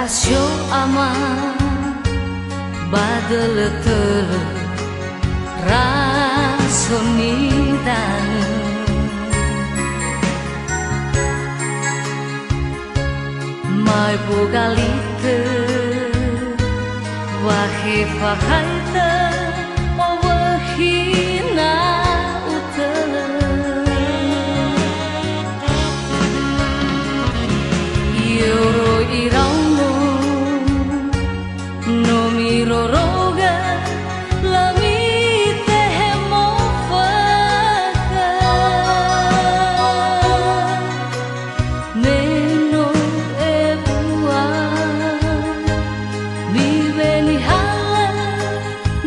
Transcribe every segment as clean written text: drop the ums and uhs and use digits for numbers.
Rasyo ama badel-tel rasonidan mai bogalite wahi fahaita wahina utele yoro irauno no miroroga lamite hemofaka neno ebua mi beni hala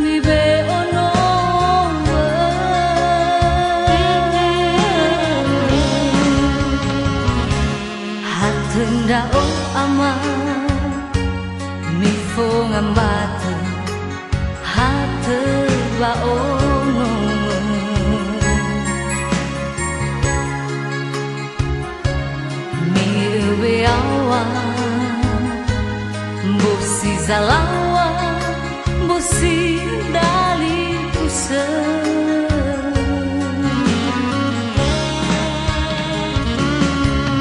mi be ono hatenda o ama mi fo ngambate hate ba ono mi be awa bosi zalawa bosi dali kusa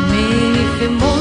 mi fe mo